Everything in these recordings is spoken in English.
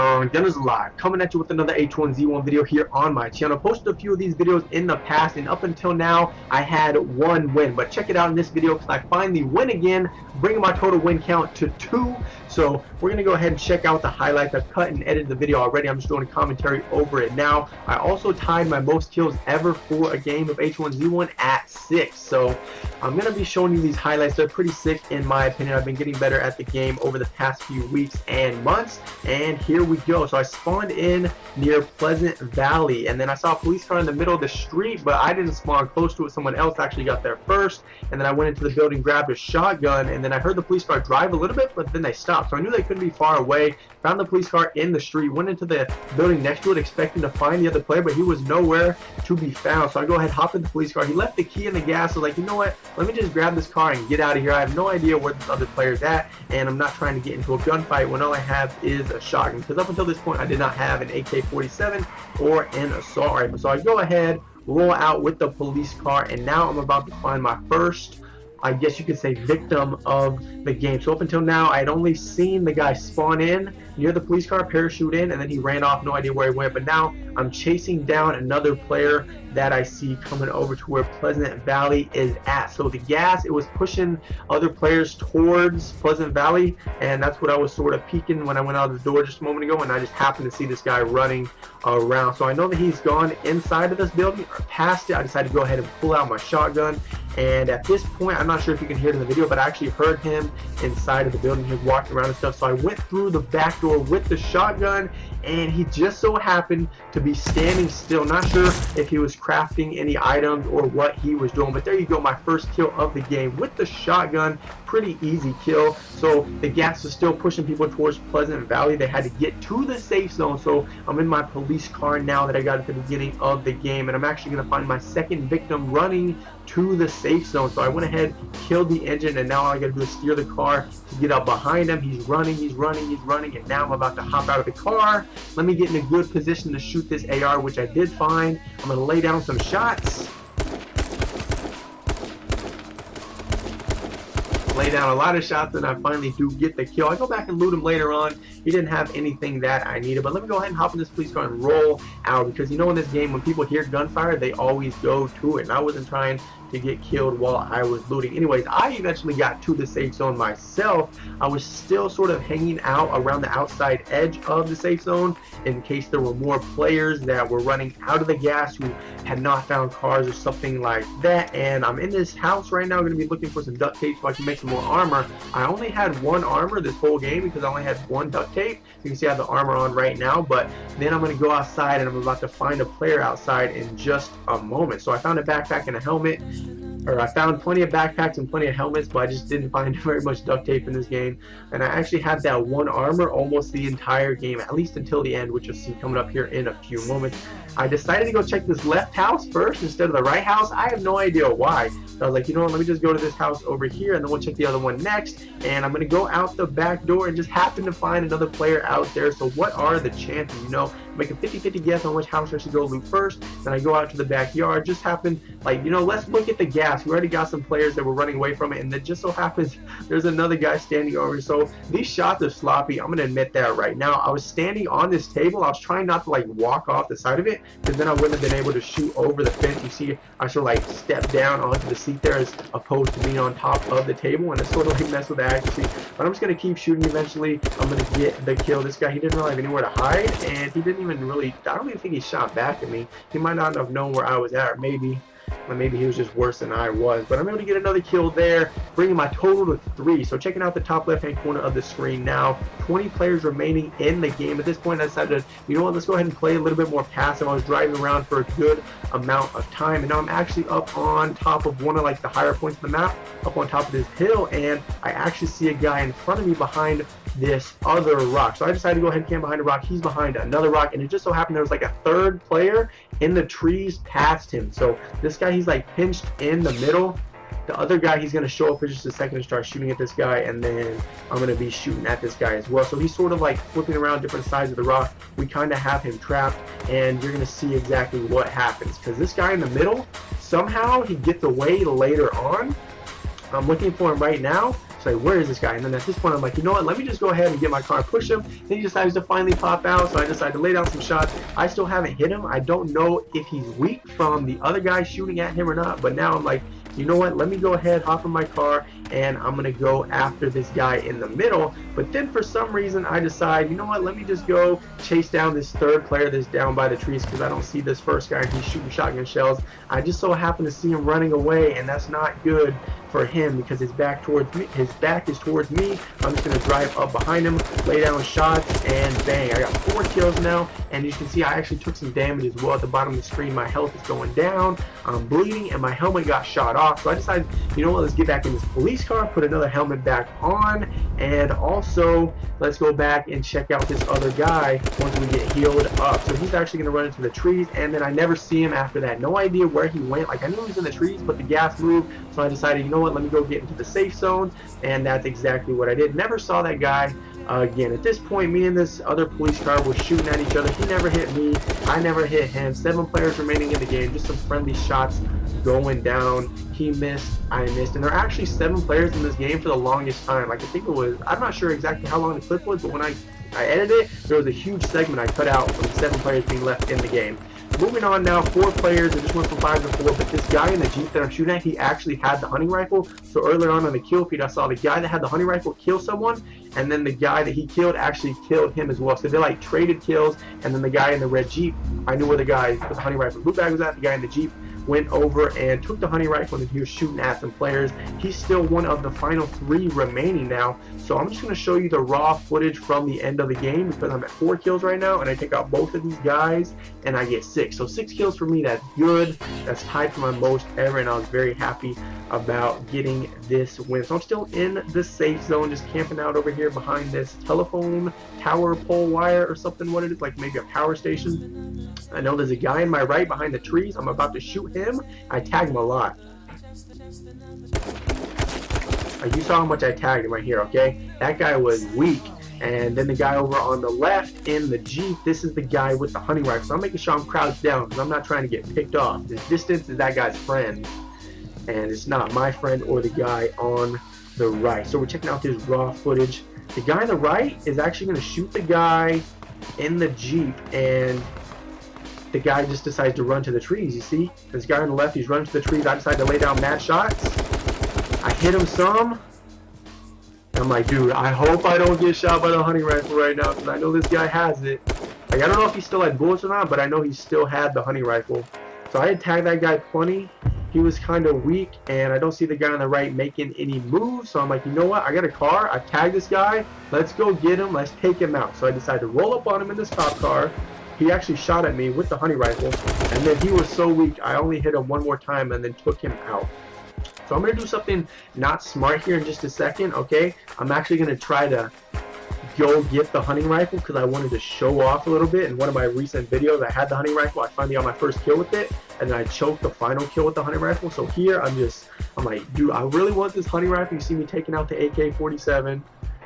on? Gunners Live, coming at you with another H1Z1 video here on my channel. Posted a few of these videos in the past, and up until now I had one win, but check it out in this video because I finally win again, bringing my total win count to 2. So we're gonna go ahead and check out the highlights. I've cut and edited the video already. I'm just doing a commentary over it now. I also tied my most kills ever for a game of H1Z1 at 6. So I'm gonna be showing you these highlights. They're pretty sick in my opinion. I've been getting better at the game over the past few weeks and months, and here we go. So I spawned in near Pleasant Valley, and then I saw a police car in the middle of the street, but I didn't spawn close to it. Someone else actually got there first, and then I went into the building, grabbed a shotgun, and then I heard the police car drive a little bit, but then they stopped. So I knew they couldn't be far away. Found the police car in the street, went into the building next to it expecting to find the other player, but he was nowhere to be found. So I go ahead, hop in the police car. He left the key in the gas. So like, you know what, let me just grab this car and get out of here. I have no idea where this other player's at, and I'm not trying to get into a gunfight when all I have is a shotgun, because up until this point I did not have an AK-47 or an assault rifle. So I go ahead, roll out with the police car, and now I'm about to find my first, I guess you could say, victim of the game. So up until now I had only seen the guy spawn in near the police car, parachute in, and then he ran off. No idea where he went, but now I'm chasing down another player that I see coming over to where Pleasant Valley is at. So the gas, it was pushing other players towards Pleasant Valley, and that's what I was sort of peeking when I went out of the door just a moment ago, and I just happened to see this guy running around. So I know that he's gone inside of this building or past it. I decided to go ahead and pull out my shotgun, and at this point, I'm not sure if you can hear it in the video, but I actually heard him inside of the building. He was walking around and stuff. So I went through the back door with the shotgun, and he just so happened to be standing still. Not sure if he was crafting any items or what he was doing, but there you go, my first kill of the game with the shotgun. Pretty easy kill. So the gas is still pushing people towards Pleasant Valley. They had to get to the safe zone. So I'm in my police car now that I got at the beginning of the game, and I'm actually going to find my second victim running to the safe zone. So I went ahead, killed the engine, and now all I got to do is steer the car to get up behind him. He's running, and now I'm about to hop out of the car. Let me get in a good position to shoot this AR, which I did find. I'm going to lay down some shots. Lay down a lot of shots, and I finally do get the kill. I go back and loot him later on. He didn't have anything that I needed, but let me go ahead and hop in this police car and roll out, because you know in this game when people hear gunfire they always go to it, and I wasn't trying to get killed while I was looting. Anyways, I eventually got to the safe zone myself. I was still sort of hanging out around the outside edge of the safe zone in case there were more players that were running out of the gas who had not found cars or something like that. And I'm in this house right now, going to be looking for some duct tape so I can make some more armor. I only had one armor this whole game because I only had one duct tape. You can see I have the armor on right now, but then I'm going to go outside and I'm about to find a player outside in just a moment. So I found a backpack and a helmet. Or I found plenty of backpacks and plenty of helmets, but I just didn't find very much duct tape in this game. And I actually had that one armor almost the entire game, at least until the end, which you'll see coming up here in a few moments. I decided to go check this left house first instead of the right house. I have no idea why. So I was like, you know what, let me just go to this house over here, and then we'll check the other one next. And I'm going to go out the back door and just happen to find another player out there. So what are the chances, you know, make a 50-50 guess on which house I should go loot first. Then I go out to the backyard, just happen, like, you know, let's look at the gas. We already got some players that were running away from it, and it just so happens there's another guy standing over. So these shots are sloppy. I'm going to admit that right now. I was standing on this table. I was trying not to like walk off the side of it, because then I wouldn't have been able to shoot over the fence. You see, I sort of like step down onto the seat there as opposed to being on top of the table, and it sort of like mess with the accuracy. But I'm just going to keep shooting. Eventually I'm going to get the kill. This guy, he didn't really have anywhere to hide, and he didn't even really, I don't even think he shot back at me. He might not have known where I was at, or maybe he was just worse than I was. But I'm able to get another kill there, bringing my total to 3. So checking out the top left hand corner of the screen now, 20 players remaining in the game. At this point I decided, you know what, let's go ahead and play a little bit more passive. I was driving around for a good amount of time, and now I'm actually up on top of one of like the higher points of the map, up on top of this hill, and I actually see a guy in front of me behind this other rock. So I decided to go ahead and camp behind a rock. He's behind another rock, and it just so happened there was like a third player in the trees past him. So this guy, he's like pinched in the middle. The other guy, he's going to show up for just a second and start shooting at this guy, and then I'm going to be shooting at this guy as well. So he's sort of like flipping around different sides of the rock. We kind of have him trapped, and you're going to see exactly what happens, because this guy in the middle, somehow he gets away later on. I'm looking for him right now. So like, where is this guy? And then at this point, I'm like, you know what? Let me just go ahead and get my car and push him. Then he decides to finally pop out. So I decided to lay down some shots. I still haven't hit him. I don't know if he's weak from the other guy shooting at him or not. But now I'm like, you know what? Let me go ahead, hop in my car, and I'm going to go after this guy in the middle. But then for some reason, I decide, you know what? Let me just go chase down this third player that's down by the trees because I don't see this first guy. He's shooting shotgun shells. I just so happen to see him running away, and that's not good for him because his back towards me. His back is towards me. I'm just going to drive up behind him, lay down shots, and bang. I got 4 kills now, and you can see I actually took some damage as well at the bottom of the screen. My health is going down. I'm bleeding, and my helmet got shot off. So I decided, you know what, let's get back in this police car, put another helmet back on, and also let's go back and check out this other guy once we get healed up. So he's actually going to run into the trees, and then I never see him after that. No idea where he went. Like, I knew he was in the trees, but the gas moved, so I decided, you know what, let me go get into the safe zone, and that's exactly what I did. Never saw that guy again. At this point, me and this other police car were shooting at each other. He never hit me. I never hit him. 7 players remaining in the game. Just some friendly shots going down. He missed. I missed. And there are actually 7 players in this game for the longest time. Like, I think it was, I'm not sure exactly how long the clip was, but when I edited it, there was a huge segment I cut out from 7 players being left in the game. Moving on now, 4 players. I just went from 5 to 4, but this guy in the Jeep that I'm shooting at, he actually had the hunting rifle. So earlier on the kill feed, I saw the guy that had the hunting rifle kill someone, and then the guy that he killed actually killed him as well. So they like traded kills, and then the guy in the red Jeep, I knew where the guy with the hunting rifle boot bag was at. The guy in the Jeep went over and took the hunting rifle, and he was shooting at some players. He's still one of the final 3 remaining now. So I'm just going to show you the raw footage from the end of the game because I'm at 4 kills right now, and I take out both of these guys and I get 6. So 6 kills for me, that's good. That's tied for my most ever, and I was very happy about getting this win. So I'm still in the safe zone, just camping out over here behind this telephone tower pole wire or something, what it is, like maybe a power station. I know there's a guy in my right behind the trees. I'm about to shoot him. I tagged him a lot. You saw how much I tagged him right here, okay? That guy was weak. And then the guy over on the left in the Jeep, this is the guy with the hunting rifle. So I'm making sure I'm crouched down because I'm not trying to get picked off. This distance is that guy's friend, and it's not my friend or the guy on the right. So we're checking out this raw footage. The guy on the right is actually going to shoot the guy in the Jeep, and the guy just decides to run to the trees. You see, this guy on the left, he's running to the trees. I decided to lay down mad shots. I hit him some. I'm like, dude, I hope I don't get shot by the hunting rifle right now because I know this guy has it. Like, I don't know if he still had bullets or not, but I know he still had the hunting rifle. So I had tagged that guy plenty. He was kind of weak, and I don't see the guy on the right making any moves. So I'm like, you know what? I got a car. I tagged this guy. Let's go get him. Let's take him out. So I decided to roll up on him in this cop car. He actually shot at me with the hunting rifle, and then he was so weak, I only hit him one more time and then took him out. So I'm going to do something not smart here in just a second, okay? I'm actually going to try to go get the hunting rifle because I wanted to show off a little bit. In one of my recent videos, I had the hunting rifle. I finally got my first kill with it, and then I choked the final kill with the hunting rifle. So here, I'm like, dude, I really want this hunting rifle. You see me taking out the AK-47.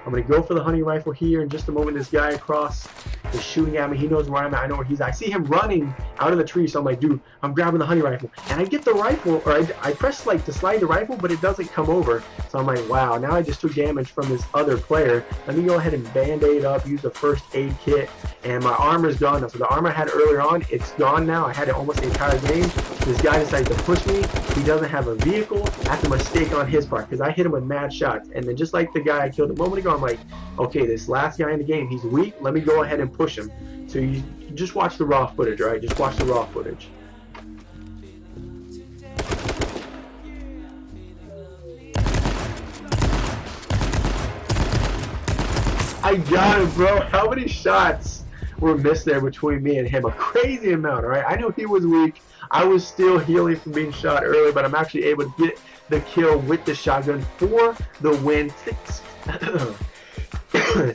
I'm going to go for the hunting rifle here in just a moment. This guy across is shooting at me. He knows where I'm at. I know where he's at. I see him running out of the tree, so I'm like, dude, I'm grabbing the hunting rifle. And I get the rifle, or I press like to slide the rifle, but it doesn't come over. So I'm like, wow, now I just took damage from this other player. Let me go ahead and band-aid up, use the first aid kit, and my armor's gone now. So the armor I had earlier on, it's gone now. I had it almost the entire game. This guy decided to push me. He doesn't have a vehicle. That's a mistake on his part because I hit him with mad shots. And then just like the guy I killed a moment ago, I'm like, okay, this last guy in the game, he's weak. Let me go ahead and push him. So you just watch the raw footage, right? Just watch the raw footage. I got him, bro. How many shots were missed there between me and him? A crazy amount, all right? I knew he was weak. I was still healing from being shot earlier, but I'm actually able to get the kill with the shotgun for the win.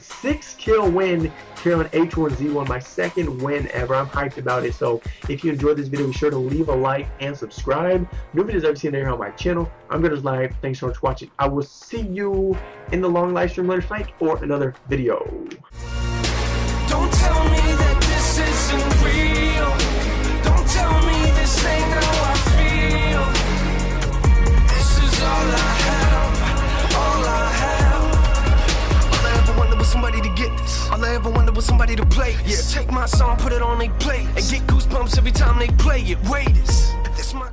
6 kill win here on H1Z1, my second win ever. I'm hyped about it. So if you enjoyed this video, be sure to leave a like and subscribe. New videos I've seen here on my channel. I'm Gunner's Live. Thanks so much for watching. I will see you in the long live stream later tonight or another video. Don't tell me that this isn't real. Don't tell me this ain't how I feel. This is all I have, all I have. with somebody to play this. Yeah, take my song, put it on they play, and get goosebumps every time they play it. Raiders, this my